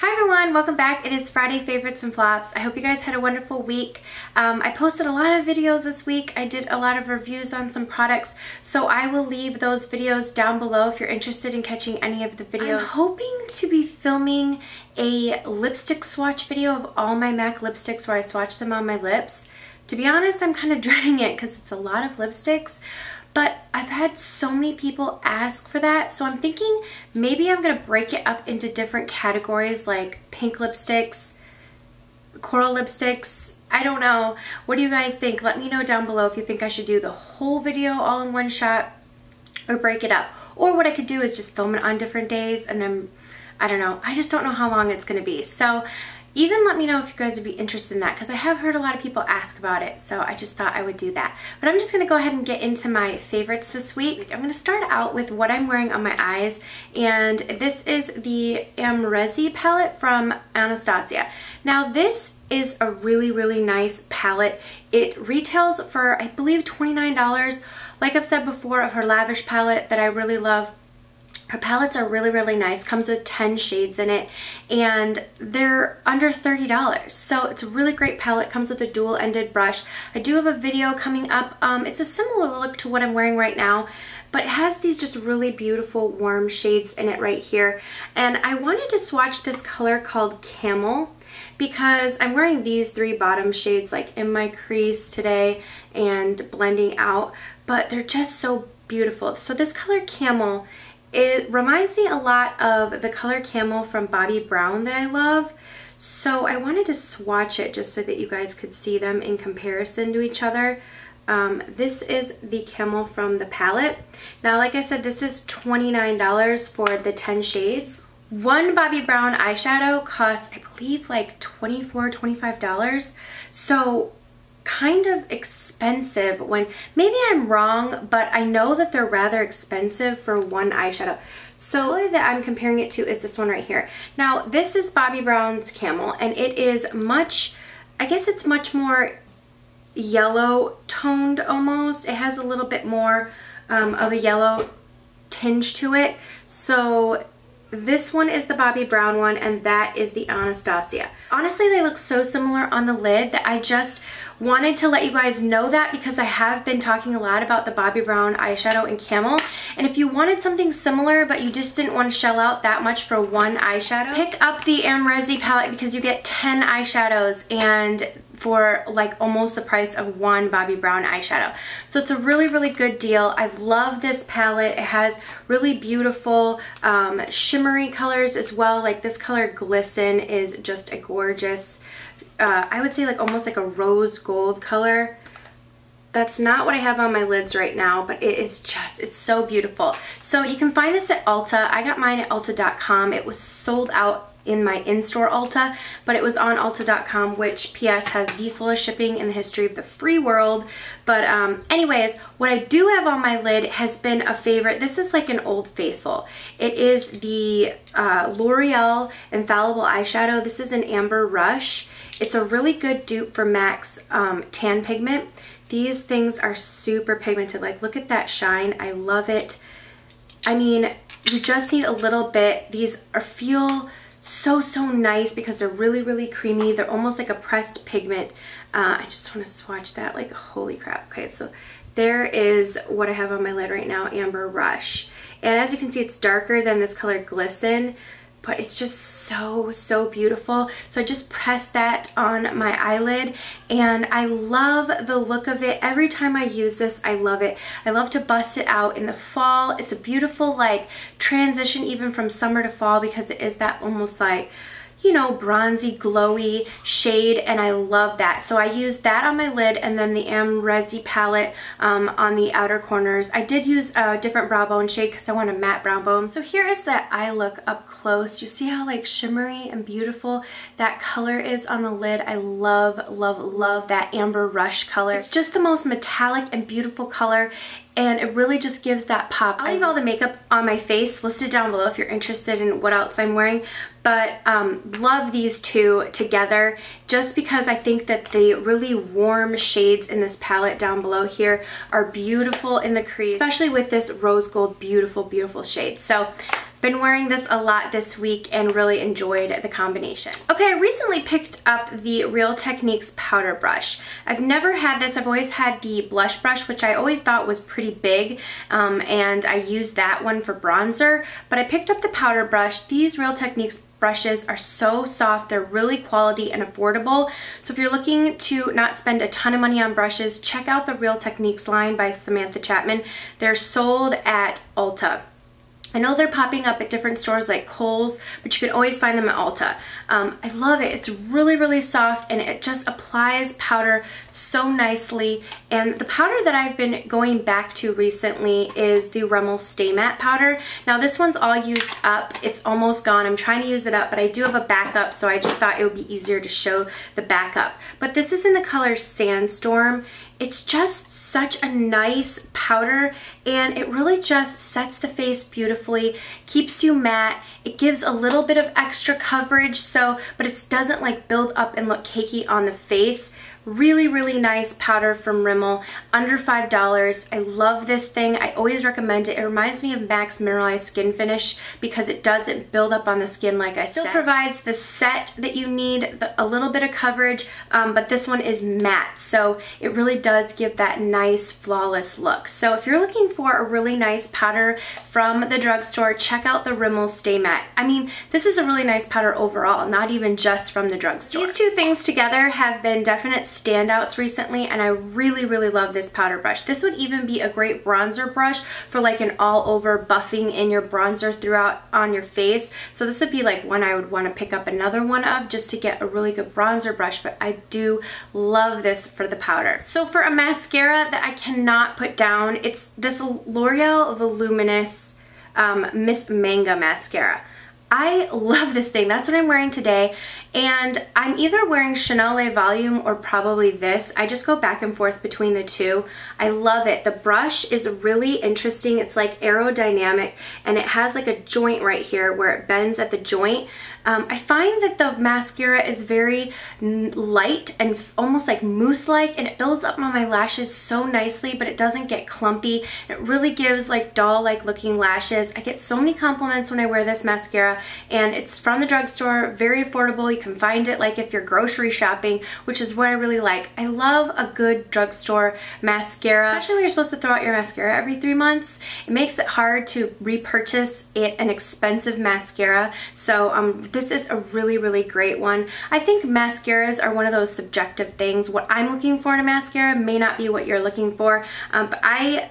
Hi everyone, welcome back. It is Friday Favorites and Flops. I hope you guys had a wonderful week. I posted a lot of videos this week. I did a lot of reviews on some products, so I will leave those videos down below if you're interested in catching any of the videos. I'm hoping to be filming a lipstick swatch video of all my MAC lipsticks where I swatch them on my lips. To be honest, I'm kind of dreading it because it's a lot of lipsticks. But I've had so many people ask for that, so I'm thinking maybe I'm going to break it up into different categories like pink lipsticks, coral lipsticks. I don't know. What do you guys think? Let me know down below if you think I should do the whole video all in one shot or break it up. Or what I could do is just film it on different days and then, I don't know. I just don't know how long it's going to be. So even let me know if you guys would be interested in that because I have heard a lot of people ask about it, so I just thought I would do that. But I'm just going to go ahead and get into my favorites this week. I'm going to start out with what I'm wearing on my eyes, and this is the Mrslolalynn palette from Anastasia. Now this is a really nice palette. It retails for I believe $29. Like I've said before of her Lavish palette that I really love. Her palettes are really nice, comes with 10 shades in it, and they're under $30. So it's a really great palette, comes with a dual-ended brush. I do have a video coming up. It's a similar look to what I'm wearing right now, but it has these just really beautiful warm shades in it right here. And I wanted to swatch this color called Camel because I'm wearing these three bottom shades like in my crease today and blending out, but they're just so beautiful. So this color Camel, it reminds me a lot of the color Camel from Bobbi Brown that I love. So I wanted to swatch it just so that you guys could see them in comparison to each other. This is the Camel from the palette. Now, like I said, this is $29 for the 10 shades. One Bobbi Brown eyeshadow costs, I believe, like $24, $25. So kind of expensive when maybe I'm wrong, but I know that they're rather expensive for one eyeshadow. So that I'm comparing it to is this one right here. Now this is Bobbi Brown's Camel, and it is much, I guess it's much more yellow toned almost. It has a little bit more of a yellow tinge to it. So this one is the Bobbi Brown one, and that is the Anastasia. Honestly, they look so similar on the lid that I just wanted to let you guys know that because I have been talking a lot about the Bobbi Brown eyeshadow in Camel. And if you wanted something similar but you just didn't want to shell out that much for one eyeshadow, pick up the Mrslolalynn palette because you get 10 eyeshadows and for like almost the price of one Bobbi Brown eyeshadow. So it's a really good deal. I love this palette. It has really beautiful shimmery colors as well. Like this color Glisten is just a gorgeous, I would say like almost like a rose gold color. That's not what I have on my lids right now, but it is just, it's so beautiful. So you can find this at Ulta. I got mine at Ulta.com. It was sold out in my in-store Ulta, but it was on Ulta.com, which PS has the slowest shipping in the history of the free world. But anyways, what I do have on my lid has been a favorite. This is like an old faithful. It is the L'Oreal Infallible Eyeshadow. This is an Amber Rush. It's a really good dupe for MAC's tan pigment. These things are super pigmented. Like, look at that shine. I love it. I mean, you just need a little bit. These feel so nice because they're really creamy. They're almost like a pressed pigment. I just want to swatch that. Like, holy crap. Okay, so there is what I have on my lid right now, Amber Rush. And as you can see, it's darker than this color Glisten, but it's just so beautiful. So I just pressed that on my eyelid, and I love the look of it. Every time I use this, I love it. I love to bust it out in the fall. It's a beautiful like transition even from summer to fall because it is that almost like, you know, bronzy, glowy shade, and I love that. So I used that on my lid and then the Mrslolalynn palette on the outer corners. I did use a different brow bone shade because I want a matte brow bone. So here is that eye look up close. You see how like shimmery and beautiful that color is on the lid. I love that Amber Rush color. It's just the most metallic and beautiful color, and it really just gives that pop. I'll leave all the makeup on my face listed down below if you're interested in what else I'm wearing, but love these two together just because I think that the really warm shades in this palette down below here are beautiful in the crease, especially with this rose gold, beautiful, beautiful shade. So been wearing this a lot this week and really enjoyed the combination. Okay, I recently picked up the Real Techniques powder brush. I've never had this. I've always had the blush brush, which I always thought was pretty big, and I used that one for bronzer, but I picked up the powder brush. These Real Techniques brushes are so soft, they're really quality and affordable. So if you're looking to not spend a ton of money on brushes, check out the Real Techniques line by Samantha Chapman. They're sold at Ulta. I know they're popping up at different stores like Kohl's, but you can always find them at Ulta. I love it. It's really, really soft and it just applies powder so nicely. And the powder that I've been going back to recently is the Rimmel Stay Matte powder. Now this one's all used up. It's almost gone. I'm trying to use it up, but I do have a backup, so I just thought it would be easier to show the backup. But this is in the color Sandstorm. It's just such a nice powder and it really just sets the face beautifully, keeps you matte. It gives a little bit of extra coverage, but it doesn't like build up and look cakey on the face. Really, really nice powder from Rimmel, under $5. I love this thing. I always recommend it. It reminds me of MAC's Mineralized Skin Finish because it doesn't build up on the skin like I said. Still provides the set that you need, a little bit of coverage, but this one is matte, so it really does give that nice, flawless look. So if you're looking for a really nice powder from the drugstore, check out the Rimmel Stay Matte. I mean, this is a really nice powder overall, not even just from the drugstore. These two things together have been definite standouts recently, and I really, really love this powder brush. This would even be a great bronzer brush for like an all-over buffing in your bronzer throughout on your face. So this would be like one I would want to pick up another one of just to get a really good bronzer brush, but I do love this for the powder. So for a mascara that I cannot put down, it's this L'Oreal Voluminous Miss Manga mascara. I love this thing. That's what I'm wearing today. And I'm either wearing Chanel Le Volume or probably this. I just go back and forth between the two. I love it. The brush is really interesting. It's like aerodynamic and it has like a joint right here where it bends at the joint. I find that the mascara is very light and almost like mousse-like, and it builds up on my lashes so nicely, but it doesn't get clumpy. It really gives like doll-like looking lashes. I get so many compliments when I wear this mascara, and it's from the drugstore, very affordable. You can find it like if you're grocery shopping, which is what I really like. I love a good drugstore mascara, especially when you're supposed to throw out your mascara every 3 months. It makes it hard to repurchase an expensive mascara, so this is a really, really great one. I think mascaras are one of those subjective things. What I'm looking for in a mascara may not be what you're looking for, but I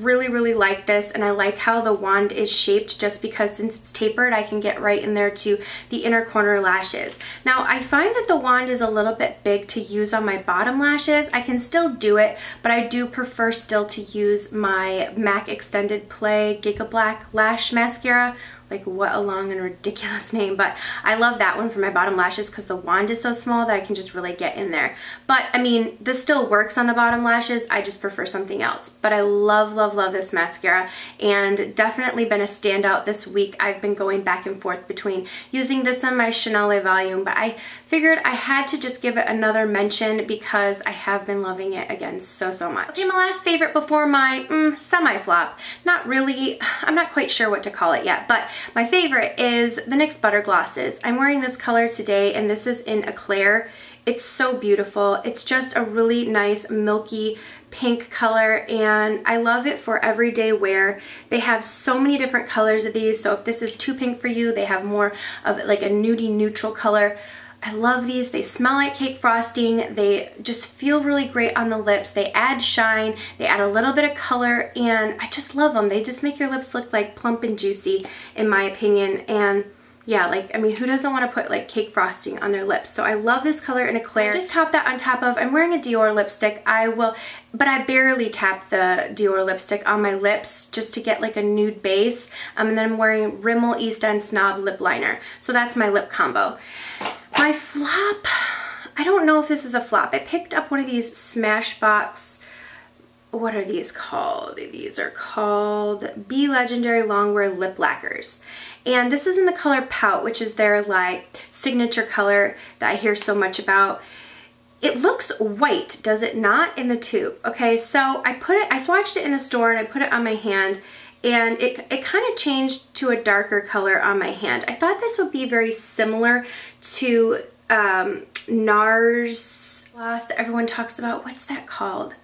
really, really like this, and I like how the wand is shaped just because since it's tapered, I can get right in there to the inner corner lashes. Now, I find that the wand is a little bit big to use on my bottom lashes. I can still do it, but I do prefer still to use my MAC Extended Play Giga Black Lash Mascara. Like, what a long and ridiculous name, but I love that one for my bottom lashes because the wand is so small that I can just really get in there. But I mean, this still works on the bottom lashes. I just prefer something else. But I love, love, love this mascara, and definitely been a standout this week. I've been going back and forth between using this on my Chanel Le Volume, but I figured I had to just give it another mention because I have been loving it again so, so much. Okay, my last favorite before my semi-flop. Not really, I'm not quite sure what to call it yet, but my favorite is the NYX Butter Glosses. I'm wearing this color today, and this is in Eclair. It's so beautiful. It's just a really nice milky pink color, and I love it for everyday wear. They have so many different colors of these, so if this is too pink for you, they have more of like a nudie neutral color. I love these. They smell like cake frosting. They just feel really great on the lips. They add shine. They add a little bit of color, and I just love them. They just make your lips look like plump and juicy, in my opinion. And yeah, like, I mean, who doesn't want to put like cake frosting on their lips? So I love this color in Eclair. I just top that on top of, I'm wearing a Dior lipstick. But I barely tap the Dior lipstick on my lips just to get like a nude base. And then I'm wearing Rimmel East End Snob lip liner. So that's my lip combo. My flop, I don't know if this is a flop. I picked up one of these Smashbox what are these called? These are called Be Legendary Longwear Lip Lacquers. And this is in the color Pout, which is their like signature color that I hear so much about. It looks white, does it not, in the tube? Okay, so I swatched it in the store and I put it on my hand, and it kind of changed to a darker color on my hand. I thought this would be very similar to NARS gloss that everyone talks about. What's that called?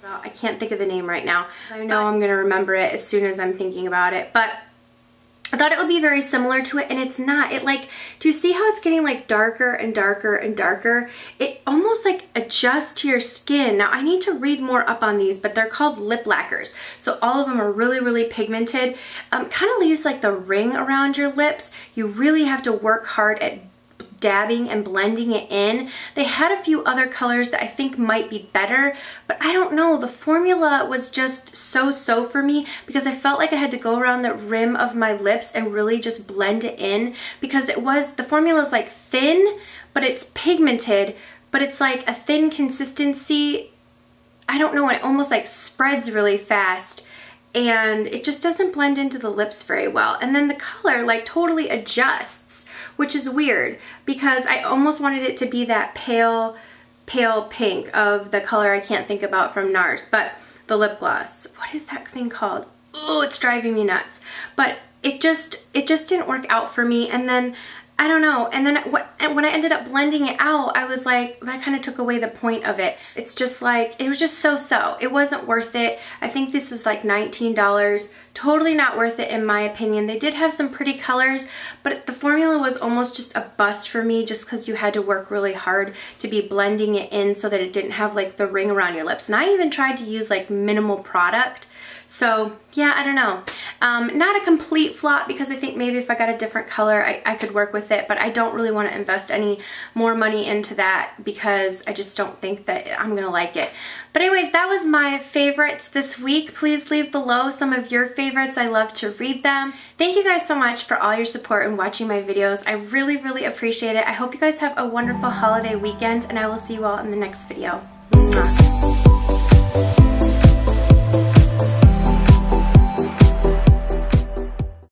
I can't think of the name right now. I know I'm gonna remember it as soon as I'm thinking about it, but I thought it would be very similar to it, and it's not. It like, do you see how it's getting like darker and darker and darker? It almost like adjusts to your skin. Now I need to read more up on these, but they're called lip lacquers. So all of them are really, really pigmented. Kind of leaves like the ring around your lips. You really have to work hard at dabbing and blending it in. They had a few other colors that I think might be better, but I don't know. The formula was just so for me, because I felt like I had to go around the rim of my lips and really just blend it in, because the formula is like thin, but it's pigmented, but it's like a thin consistency. I don't know, it almost like spreads really fast, and it just doesn't blend into the lips very well. And then the color like totally adjusts, which is weird, because I almost wanted it to be that pale pink of the color I can't think about from NARS, but the lip gloss. What is that thing called? Oh, it's driving me nuts. But it just didn't work out for me. And then I don't know. And then when I ended up blending it out, I was like, that kind of took away the point of it. It's just like, it was just so. It wasn't worth it. I think this was like $19. Totally not worth it in my opinion. They did have some pretty colors, but the formula was almost just a bust for me, just because you had to work really hard to be blending it in so that it didn't have like the ring around your lips. And I even tried to use like minimal product. So yeah, I don't know. Not a complete flop, because I think maybe if I got a different color, I could work with it, but I don't really want to invest any more money into that, because I just don't think that I'm gonna like it. But anyways, that was my favorites this week. Please leave below some of your favorites. I love to read them. Thank you guys so much for all your support and watching my videos. I really appreciate it. I hope you guys have a wonderful holiday weekend, and I will see you all in the next video. Mwah.